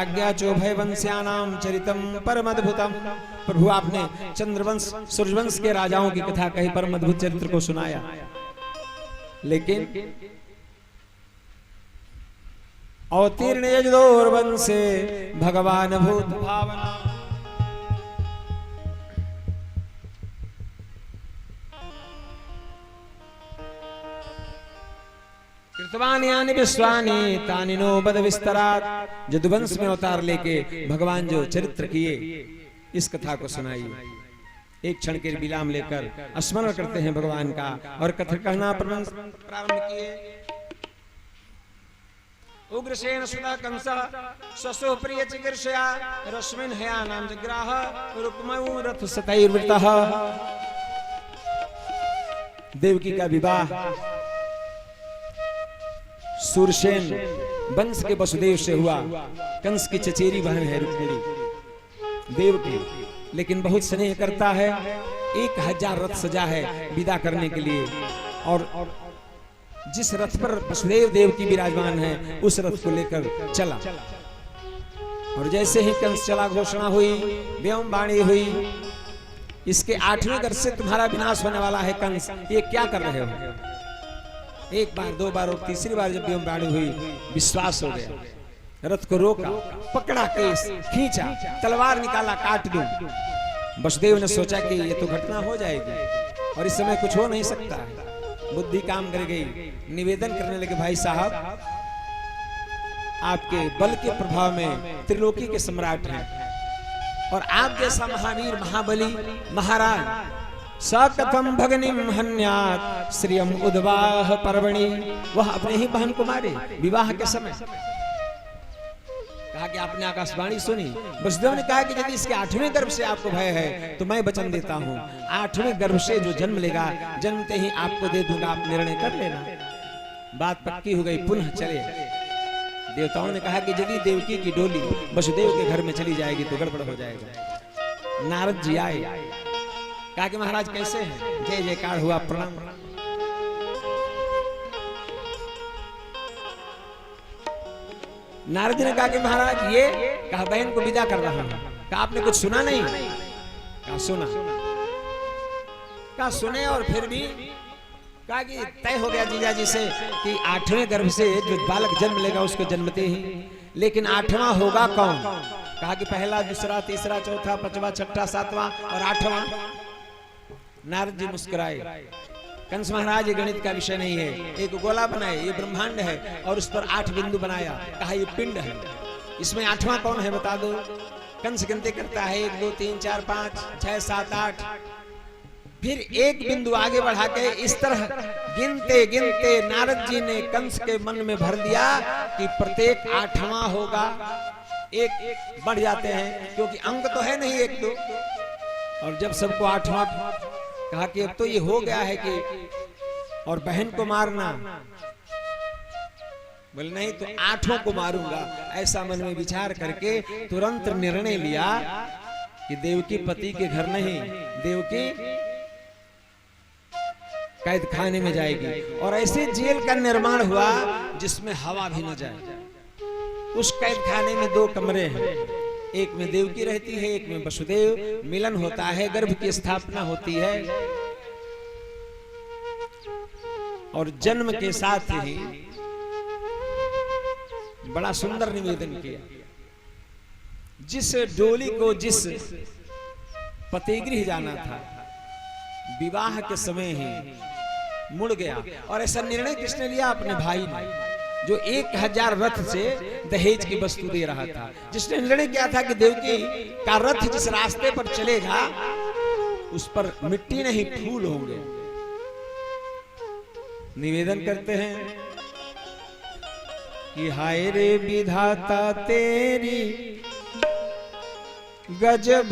आज्ञा चोभय वंश्यानाम चरितम परम अद्भुतम। प्रभु आपने चंद्रवंश सूर्यवंश के राजाओं की कथा कही, परम अद्भुत चरित्र को सुनाया, लेकिन अवतीर्ण यजदोर्वंशे भगवान भूत भावना। कृतवान यानि विश्वानि तानि नो बद विस्तरात। यदुवंश में अवतार लेके भगवान जो चरित्र किए, इस कथा को सुनाइए। एक क्षण के विराम लेकर स्मरण करते हैं भगवान का और कथा कहना प्रारंभ किए। उग्रसेन सुता कंसः स्वसो प्रिय चिकीर्षया रश्मिन हयानां जग्राह रुक्मौ रथ सतैर्वृतः। देवकी का विवाह सूरसेन वंश के वसुदेव से हुआ। कंस की चचेरी बहन है रुक्मिणी देवकी, लेकिन बहुत स्नेह करता है। 1000 रथ सजा है विदा करने के लिए, और जिस रथ पर वसुदेव देव की विराजमान है उस रथ को लेकर चला। और जैसे ही कंस चला, घोषणा हुई, व्योमवाणी हुई, इसके 8वें गर्भ से तुम्हारा विनाश होने वाला है कंस, ये क्या कर रहे हो। एक बार, 2 बार और तीसरी बार जब व्योमवाणी हुई, विश्वास हो गया। रथ को रोका, पकड़ा, केस खींचा, तलवार निकाला, काट दूं। वसुदेव ने सोचा कि ये तो घटना हो जाएगी और इस समय कुछ हो नहीं सकता है। बुद्धि काम कर गई, निवेदन करने लगे, भाई साहब आपके बल के प्रभाव में त्रिलोकी के सम्राट हैं, और आप जैसा महावीर महाबली महाराज सकथम भगनिम हन्यात श्रियम उद्वाह पर्वणि। वह अपने ही बहन को मारे विवाह के समय। कहा कि आपने आकाशवाणी सुनी। वसुदेव ने कहा कि यदि इसके 8वें गर्भ से आपको भय है तो मैं वचन देता हूँ, 8वें गर्भ से जो जन्म लेगा, जन्मते ही आपको दे दूंगा, आप निर्णय कर लेना। बात पक्की हो गई, पुनः चले। देवताओं ने कहा कि यदि देवकी की डोली वसुदेव के घर में चली जाएगी तो गड़बड़ हो जाएगा। नारद जी आए, कहा कि महाराज कैसे हैं। जय जयकार हुआ, प्रणाम। नारद जी ने कहा कि महाराज ये, कहा बहन को विदा कर रहा हूं। कहा आपने कुछ सुना नहीं। कहा सुना। कहा सुने, और फिर भी कहा कि तय हो गया जीजा जी से कि 8वें गर्भ से जो बालक जन्म लेगा उसको जन्मते ही, लेकिन 8वां होगा कौन। कहा कि पहला, दूसरा, तीसरा, चौथा, 5वां, 6वां, 7वां और 8वां। नारद जी मुस्कुराए। कंस महाराज ये गणित का विषय नहीं है। एक गोला बनाए, ये ब्रह्मांड है, और उस पर 8 बिंदु बनाया, कहा ये पिंड है, इसमें 8वां कौन है बता दो। कंस गिनती करता है, 1 2 3 4 5 6 7 8, फिर एक बिंदु आगे बढ़ा के इस तरह गिनते गिनते नारद जी ने कंस के मन में भर दिया कि प्रत्येक 8वां होगा। एक बढ़ जाते हैं क्योंकि अंक तो है नहीं 1 2, और जब सबको 8वां कहा कि अब तो ये हो गया है कि, और बहन को मारना, बोले नहीं तो 8वां को मारूंगा। ऐसा मन में विचार करके तुरंत निर्णय लिया कि देवकी पति के घर नहीं, देवकी कैद खाने में जाएगी। और ऐसे जेल का निर्माण हुआ जिसमें हवा भी न जाए। उस कैद खाने में 2 कमरे हैं, एक में देवकी रहती है, एक में वसुदेव। मिलन होता है, गर्भ की स्थापना होती है, और जन्म के साथ ही बड़ा सुंदर निवेदन किया। जिस डोली को जिस पतिगृह जाना था, विवाह के समय ही मुड़ गया। और ऐसा निर्णय किसने लिया? अपने भाई ने, जो 1000 रथ से दहेज की वस्तु दे रहा था, जिसने निर्णय किया था कि देवकी का रथ जिस रास्ते पर चलेगा उस पर मिट्टी नहीं फूल होंगे। निवेदन करते हैं कि हाय रे विधाता तेरी, गजब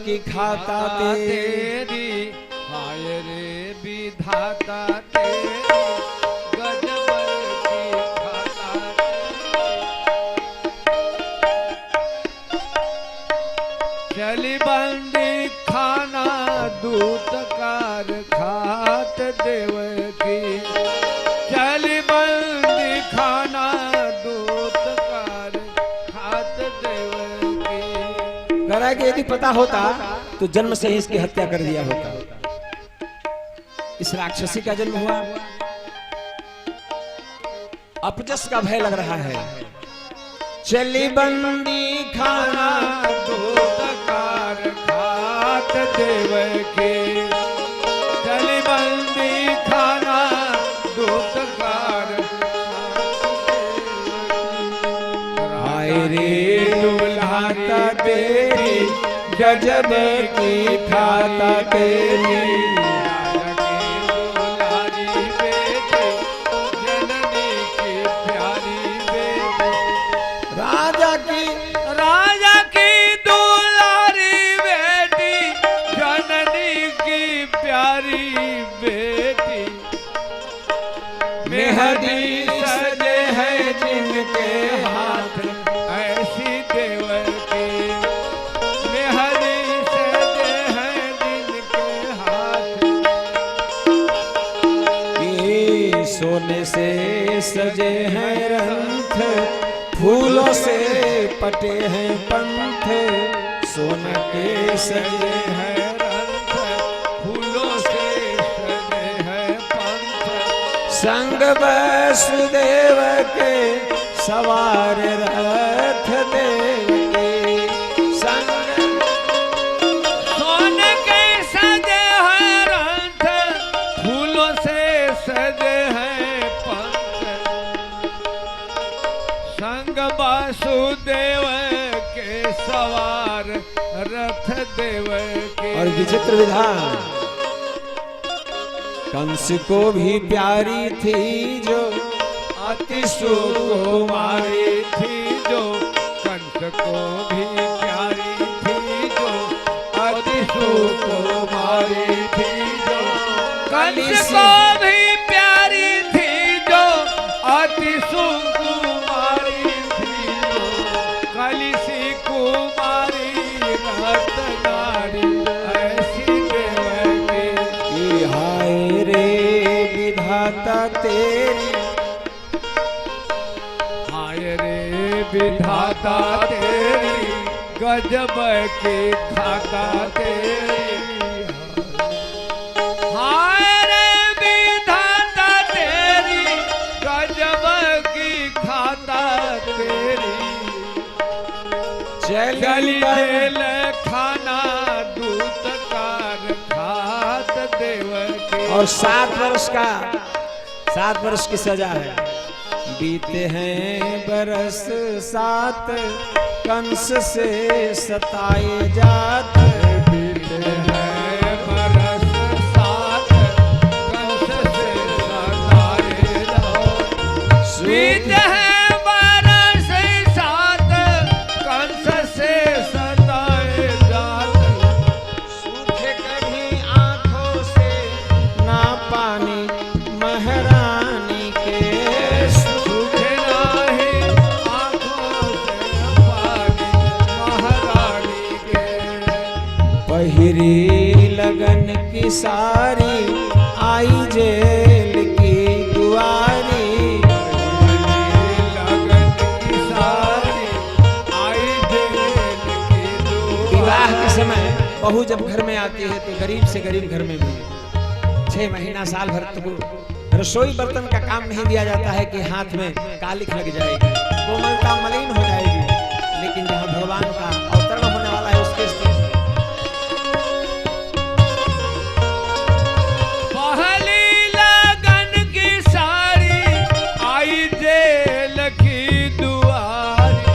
की खाता तेरी, हाय रे विधाता तेरी, गजब की खाता तेरी। चली बंदी खाना दूतकार खात देव की, चली बंदी खाना दूतकार खात रहा है कि यदि पता होता तो जन्म से ही इसकी हत्या कर दिया होता। इस राक्षसी का जन्म हुआ, अपजस का भय लग रहा है। चली बंदी खाना दूतकार खात देवकी, चली बंदी खाना दूतकार। हाय रे दुल्हाता तेरी गजब की खाता तेरी। राजा की दुलारी बेटी, जननी की प्यारी बेटी। मेहदी सजे हैं जिनके हाथ, ऐसी देवकी। मेहदी सजे हैं जिनके हाथ, ये सोने से सजे हैं रंथ, फूलों से पटे हैं पंथ। सोने के सजे हैं रंथ, फूलों से सजे हैं पंथ। संग वसुदेव के सवार रथ देव के संग। सोने के सजे हैं रंथ, फूलों से सजे हैं पंथ। संग वासुदेव के सवार रथ देव के। और विचित्र विधान, कंस को भी प्यारी थी जो अति सुकुमारी थी जो, कंस को भी प्यारी थी जो अति सुकुमारी थी जो। कंस को भी प्यारी थी जो अति सुकुमारी थी जो। कलिसी कुमारी रत्नारी, ऐसी देवकी। हाय रे विधाता तेरी, हाय रे विधाता तेरी, गजब की खाता तेरी। हाय रे विधाता तेरी, गजब की खाता तेरी। चली जेल खाना दूतकार खात देवकी। और 7 वर्ष की सजा है। बीते हैं बरस 7, कंस से सताए जात। बीते हैं बरस 7, कंस से सताए जात। बीते हैं बरस 7, कंस से सताए जात। सूखे कभी आंखों से ना पानी महारानी के। सूखे नाही आँखों से पानी महारानी के। पहिरी लगन की सारी आई जेल की दुआरी। लगन की सारी आई जेल की दुआरी। विवाह के समय बहू जब घर में आती है तो गरीब से गरीब घर में भी 6 महीना साल भर तक रसोई बर्तन का काम नहीं दिया जाता है कि हाथ में कालिख लग जाएगी, कोमलता मलिन हो जाएगी। लेकिन जहाँ भगवान का अवतरण होने वाला है उसके स्तर से पहली लगन की सारी आई जेल की दुआरी।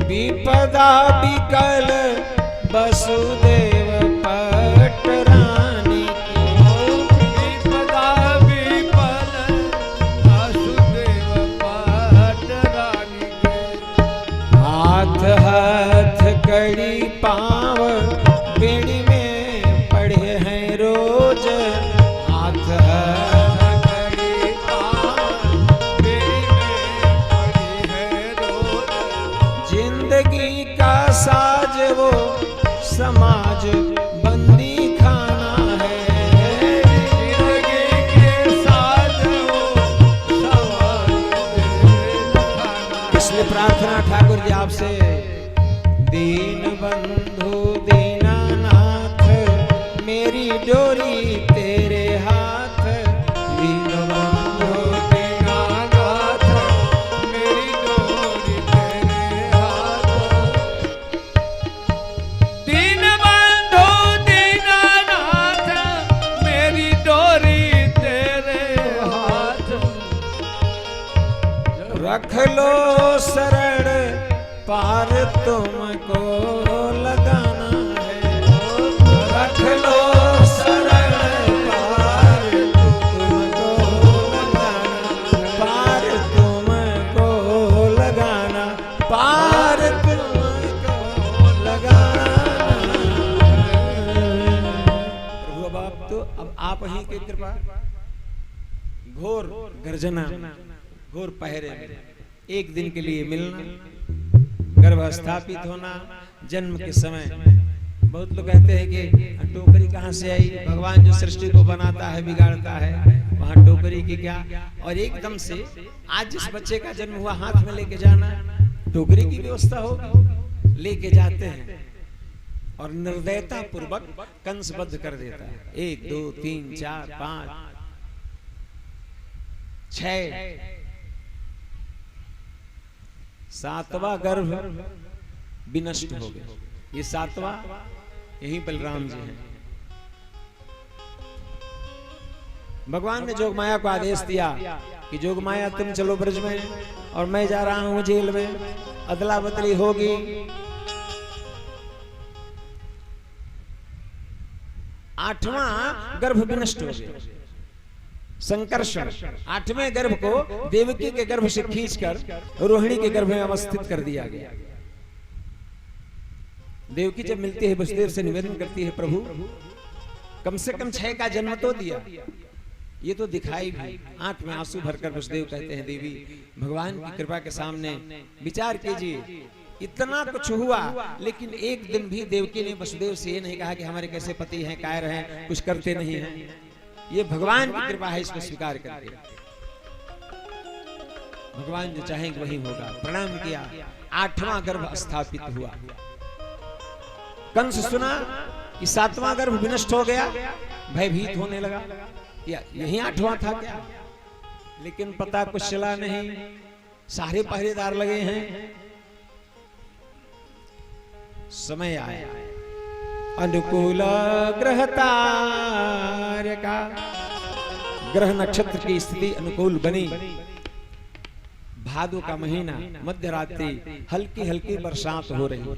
विपदा विकल वसुदेव पटरानी की। विपदा विपल वसुदेव पटरानी के। हाथ हाथ कड़ी पाँव बेड़ी में पड़े हैं रोज। हाथ हाथ कड़ी पाँव बेड़ी में पड़ी है रोज। जिंदगी का साज वो समाज बंदी खाना है। जिंदगी के साथ वो समाज खाना। इसलिए प्रार्थना ठाकुर जी आपसे दीन बंधु दीनानाथ मेरी डोरी तेरे हाथ। दीन बंधु दीनानाथ मेरी डोरी तेरे हाथ। दीन बंधु दीनानाथ मेरी डोरी तेरे हाथ। रख लो शरण पार तुमको लगाना है। रख लो शरण पार तुमको लगाना। पार तुमको लगाना। पार तुमको लगाना। प्रभु अब आप ही की कृपा। घोर गर्जना घोर पहरे में एक दिन के लिए मिलना, गर्भ स्थापित होना, जन्म के समय। बहुत लोग कहते हैं कि टोकरी कहाँ से आई? भगवान जो सृष्टि को बनाता है बिगाड़ता है, वहां टोकरी की क्या? और एकदम से आज जिस बच्चे का जन्म हुआ हाथ में लेके जाना, टोकरी की व्यवस्था होगी, लेके जाते हैं और निर्दयता पूर्वक कंसबद्ध कर देता है। 1 2 3 4 5 6 7वां गर्भ विनष्ट हो गया। ये 7वां यही बलराम जी हैं। भगवान ने जोगमाया को आदेश दिया कि जोगमाया तुम चलो ब्रज में और मैं जा रहा हूं जेल में, अदला बदली होगी। आठवां गर्भ विनष्ट हो गया। संकर्षण 8वें गर्भ को देवकी के गर्भ से खींचकर रोहिणी के गर्भ में अवस्थित कर दिया गया। देवकी जब मिलती है वसुदेव से निवेदन करती है, प्रभु कम से कम 6 का जन्म तो दिया, ये तो दिखाई भी। आंख में आंसू भरकर वसुदेव कहते हैं, देवी भगवान की कृपा के सामने विचार कीजिए, इतना कुछ हुआ लेकिन एक दिन भी देवकी ने वसुदेव से ये नहीं कहा कि हमारे कैसे पति हैं, कायर हैं, कुछ करते नहीं हैं। ये भगवान की कृपा है, इसको स्वीकार करके भगवान जो चाहेंगे वही होगा। प्रणाम किया, 8वां गर्भ स्थापित हुआ। कंस सुना कि 7वां गर्भ विनष्ट हो गया, भयभीत होने लगा, या यही 8वां था क्या? लेकिन पता कुछ चला नहीं, सारे पहरेदार लगे हैं। समय आया, अनुकूल ग्रह तारे का, ग्रह नक्षत्र की स्थिति अनुकूल बनी। भादो का महीना, मध्य रात्रि, हल्की हल्की बरसात हो रही।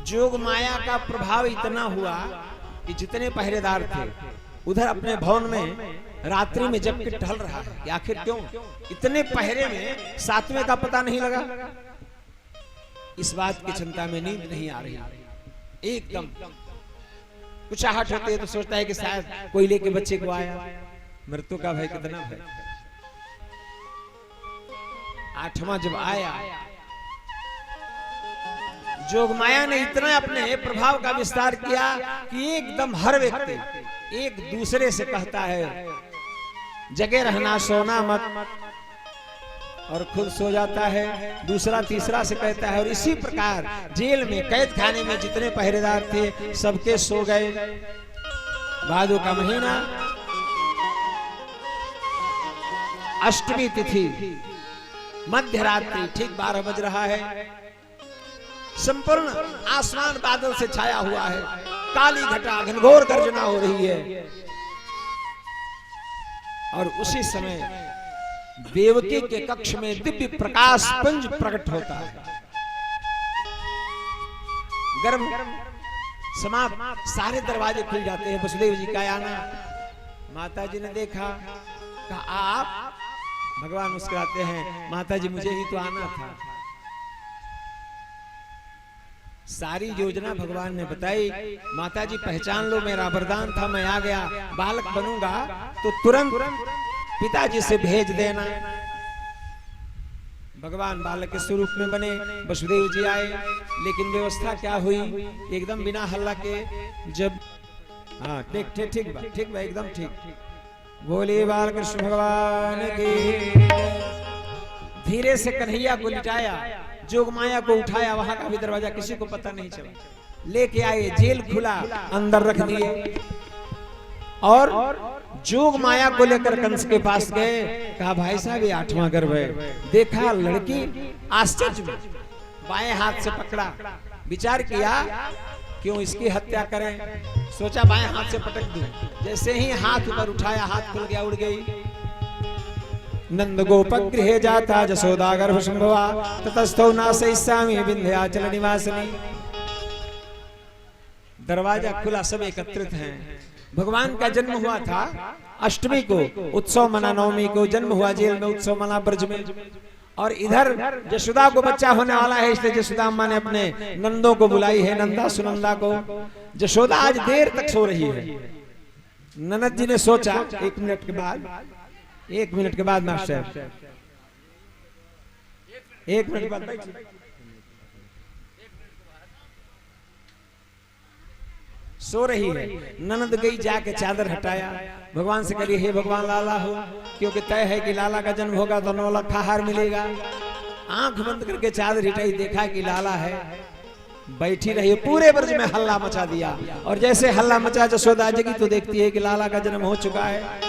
जोग माया का प्रभाव इतना हुआ कि जितने पहरेदार थे उधर अपने भवन में रात्रि में जब के टहल रहा है कि आखिर क्यों इतने पहरे में 7वें का पता नहीं लगा। इस बात की चिंता में नींद नहीं आ रही, एकदम कुछ आहट होती है तो सोचता है कि शायद कोई लेके बच्चे को आया। मृत्यु का भय कितना भय। 8वां जब आया, जोगमाया ने इतना अपने प्रभाव का विस्तार किया कि एकदम हर व्यक्ति एक दूसरे से कहता है जगे रहना, सोना मत, और खुद सो जाता है। दूसरा तीसरा से कहता है, और इसी प्रकार जेल में, कैद खाने में जितने पहरेदार थे सबके सो गए। भादो का महीना, अष्टमी तिथि, मध्य रात्रि, ठीक 12 बज रहा है। संपूर्ण आसमान बादल से छाया हुआ है, काली घटा, घनघोर गर्जना हो रही है। और उसी समय देवकी के कक्ष में दिव्य प्रकाश पुंज प्रकट होता है। गर्भ समाप्त, सारे दरवाजे खुल जाते हैं। वसुदेव जी का आना, माता जी ने देखा, कहा आप? भगवान मुस्कुराते हैं, माता जी मुझे ही तो आना था। सारी योजना भगवान ने बताई। माता जी पहचान लो, मेरा वरदान था, मैं आ गया, बालक बनूंगा तो तुरंत पिताजी से भेज देना। भगवान बालक के स्वरूप में बने, वसुदेव जी आए, लेकिन व्यवस्था क्या हुई? एकदम बिना हल्ला के, जब हाँ ठीक ठीक ठीक बा, ठीक बा, एकदम ठीक। बोले बालकृष्ण भगवान की। धीरे से कन्हैया को लिटाया, जोग माया को उठाया, वहां का भी दरवाजा किसी को पता नहीं चला, लेके आए, जेल खुला, अंदर रख दिए और जोग माया को लेकर कंस के पास गए। कहा भाई साहब ये 8वां गर्भ है। देखा लड़की, आश्चर्य में बाएं हाथ से पकड़ा, विचार किया क्यों इसकी हत्या करें, सोचा बाएं हाथ से पटक दूं। जैसे ही हाथ ऊपर उठाया, हाथ खुल गया, उड़ गई। नंद गोप गृहे जाता जसोदा गर्भ संभवा, ततस्थो नासयिष्यामि विंध्याचल निवासिनी। दरवाजा खुला, सब एकत्रित हैं। भगवान का जन्म हुआ था अष्टमी को, उत्सव मना नवमी को, जन्म हुआ जेल में, उत्सव मना ब्रज में। और इधर यशोदा को बच्चा होने वाला है, इसलिए यशोदा अम्मा ने अपने नंदों को बुलाई है, नंदा सुनंदा को। यशोदा आज देर तक सो रही है। ननद जी ने सोचा 1 मिनट के बाद, 1 मिनट के बाद मास्टर, 1 मिनट के बाद बैठिए। सो रही है। ननद गई, जाके चादर हटाया, भगवान से करी हे भगवान लाला हो, क्योंकि तय है कि लाला का जन्म होगा तो 9 लाख हार मिलेगा। आंख बंद करके चादर हटाई, देखा कि लाला है, बैठी रही। पूरे ब्रज में हल्ला मचा दिया, और जैसे हल्ला मचा यशोदा जगी तो देखती है कि लाला का जन्म हो चुका है।